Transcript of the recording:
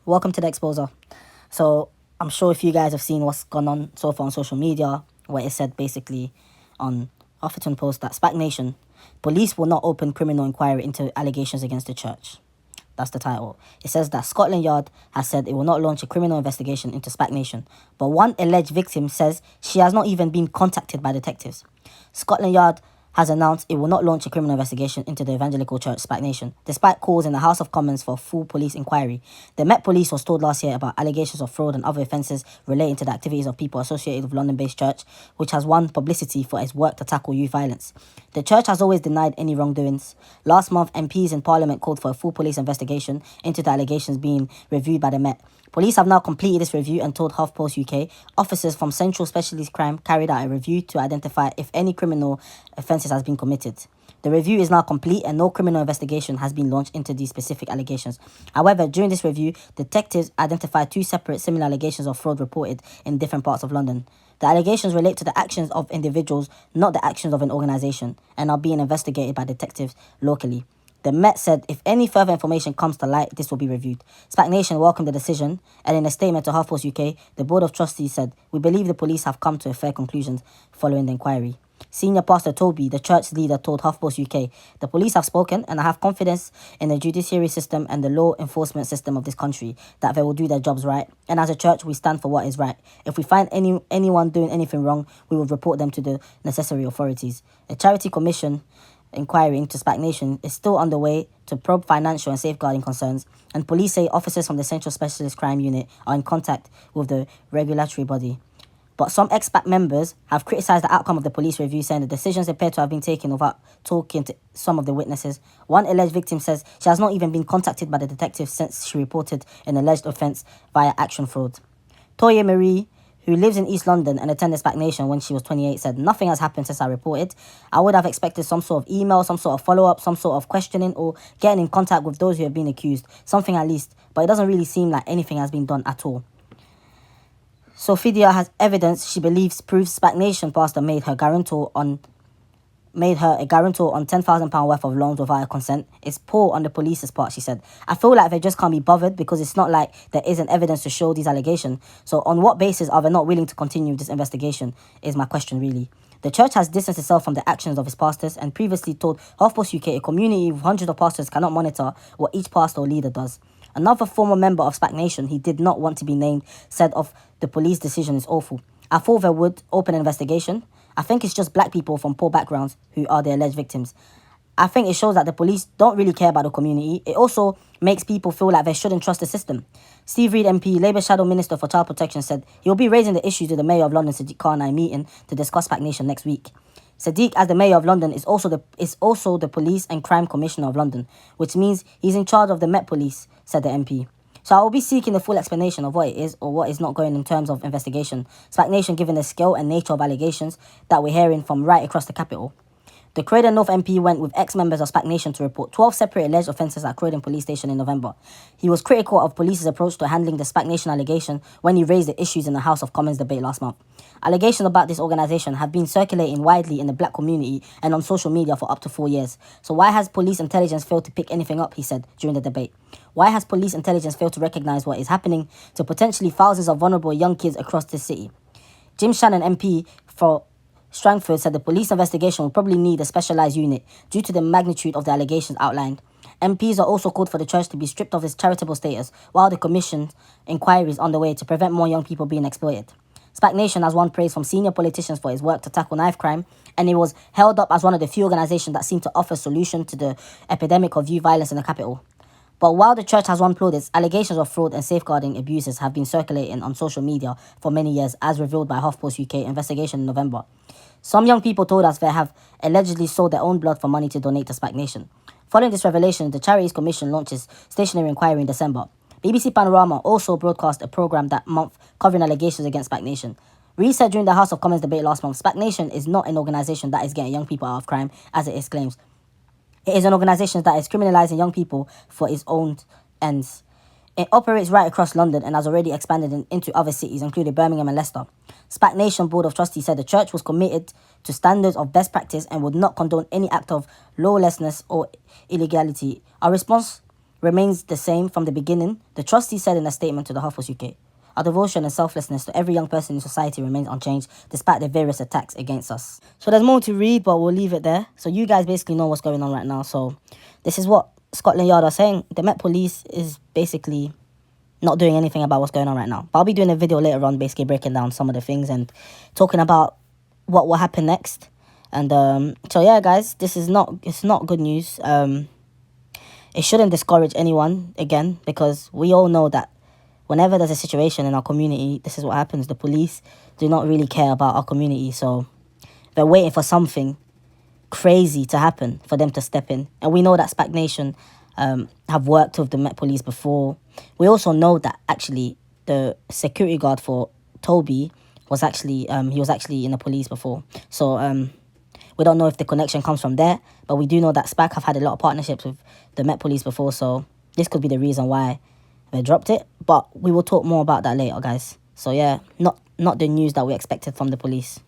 Welcome to the Exposer. So, I'm sure if you guys have seen what's gone on so far on social media, where it said basically on Huffington Post that Spac Nation, police will not open criminal inquiry into allegations against the church. That's the title. It says that Scotland Yard has said it will not launch a criminal investigation into Spac Nation, but one alleged victim says she has not even been contacted by detectives. Scotland Yard has announced it will not launch a criminal investigation into the evangelical church Spac Nation, despite calls in the House of Commons for a full police inquiry. The Met Police was told last year about allegations of fraud and other offences relating to the activities of people associated with London-based church, which has won publicity for its work to tackle youth violence. The church has always denied any wrongdoings. Last month, MPs in Parliament called for a full police investigation into the allegations being reviewed by the Met. Police have now completed this review and told HuffPost UK officers from Central Specialist Crime carried out a review to identify if any criminal offences has been committed. The review is now complete and no criminal investigation has been launched into these specific allegations. However, during this review, detectives identified two separate similar allegations of fraud reported in different parts of London. The allegations relate to the actions of individuals, not the actions of an organisation, and are being investigated by detectives locally. The Met said if any further information comes to light, this will be reviewed. Spac Nation welcomed the decision, and in a statement to HuffPost UK, the Board of Trustees said, "We believe the police have come to a fair conclusion following the inquiry." Senior Pastor Toby, the church leader, told HuffPost UK, "The police have spoken, and I have confidence in the judiciary system and the law enforcement system of this country that they will do their jobs right. And as a church, we stand for what is right. If we find anyone doing anything wrong, we will report them to the necessary authorities." A charity commission inquiry into Spac Nation is still underway to probe financial and safeguarding concerns, and police say officers from the Central Specialist Crime Unit are in contact with the regulatory body. But some ex-Spac members have criticised the outcome of the police review, saying the decisions appear to have been taken without talking to some of the witnesses. One alleged victim says she has not even been contacted by the detectives since she reported an alleged offence via action fraud. Toya Marie, who lives in East London and attended Spac Nation when she was 28, said, "Nothing has happened since I reported. I would have expected some sort of email, some sort of follow-up, some sort of questioning or getting in contact with those who have been accused. Something at least. But it doesn't really seem like anything has been done at all." Sophia has evidence she believes proves Spac Nation pastor made her a guarantor on £10,000 worth of loans without her consent. It's poor on the police's part, she said. "I feel like they just can't be bothered because it's not like there isn't evidence to show these allegations. So on what basis are they not willing to continue this investigation is my question really." The church has distanced itself from the actions of its pastors and previously told HuffPost UK a community with hundreds of pastors cannot monitor what each pastor or leader does. Another former member of Spac Nation, he did not want to be named, said of the police decision is awful. "I thought they would open an investigation. I think it's just black people from poor backgrounds who are the alleged victims. I think it shows that the police don't really care about the community. It also makes people feel like they shouldn't trust the system." Steve Reid MP, Labour Shadow Minister for Child Protection, said he will be raising the issue to the Mayor of London, Sadiq Khan, at a meeting to discuss Spac Nation next week. Sadiq, as the Mayor of London, is also the Police and Crime Commissioner of London, which means he's in charge of the Met Police, said the MP. "So I will be seeking the full explanation of what it is or what is not going in terms of investigation. Spac Nation, given the scale and nature of allegations that we're hearing from right across the capital." The Croydon North MP went with ex-members of Spac Nation to report 12 separate alleged offences at Croydon Police Station in November. He was critical of police's approach to handling the Spac Nation allegation when he raised the issues in the House of Commons debate last month. Allegations about this organisation have been circulating widely in the black community and on social media for up to 4 years. "So why has police intelligence failed to pick anything up?" he said during the debate. "Why has police intelligence failed to recognise what is happening to potentially thousands of vulnerable young kids across this city?" Jim Shannon MP for Strangford said the police investigation will probably need a specialised unit due to the magnitude of the allegations outlined. MPs are also called for the church to be stripped of its charitable status while the commission's inquiry is underway to prevent more young people being exploited. Spac Nation has won praise from senior politicians for its work to tackle knife crime, and it was held up as one of the few organisations that seem to offer a solution to the epidemic of youth violence in the capital. But while the church has won plaudits, allegations of fraud and safeguarding abuses have been circulating on social media for many years, as revealed by HuffPost UK investigation in November. Some young people told us they have allegedly sold their own blood for money to donate to Spac Nation. Following this revelation, the Charities Commission launches stationary inquiry in December. BBC Panorama also broadcast a programme that month covering allegations against Spac Nation. Reid said during the House of Commons debate last month, "Spac Nation is not an organisation that is getting young people out of crime, as it exclaims. It is an organisation that is criminalising young people for its own ends. It operates right across London and has already expanded into other cities, including Birmingham and Leicester." Spac Nation Board of Trustees said the church was committed to standards of best practice and would not condone any act of lawlessness or illegality. Our response remains the same from the beginning. The trustee said in a statement to the HuffPost UK, our devotion and selflessness to every young person in society remains unchanged despite the various attacks against us. So there's more to read, but we'll leave it there. So you guys basically know what's going on right now. So this is what Scotland Yard are saying. The Met Police is basically not doing anything about what's going on right now. But I'll be doing a video later on basically breaking down some of the things and talking about what will happen next. And so yeah, guys, it's not good news. It shouldn't discourage anyone again, because we all know that whenever there's a situation in our community, this is what happens. The police do not really care about our community, so they're waiting for something crazy to happen for them to step in. And we know that Spac Nation have worked with the Met Police before. We also know that actually the security guard for Toby was actually he was actually in the police before. So we don't know if the connection comes from there, but we do know that Spac have had a lot of partnerships with the Met Police before, so this could be the reason why they dropped it. But we will talk more about that later, guys. So yeah, not the news that we expected from the police.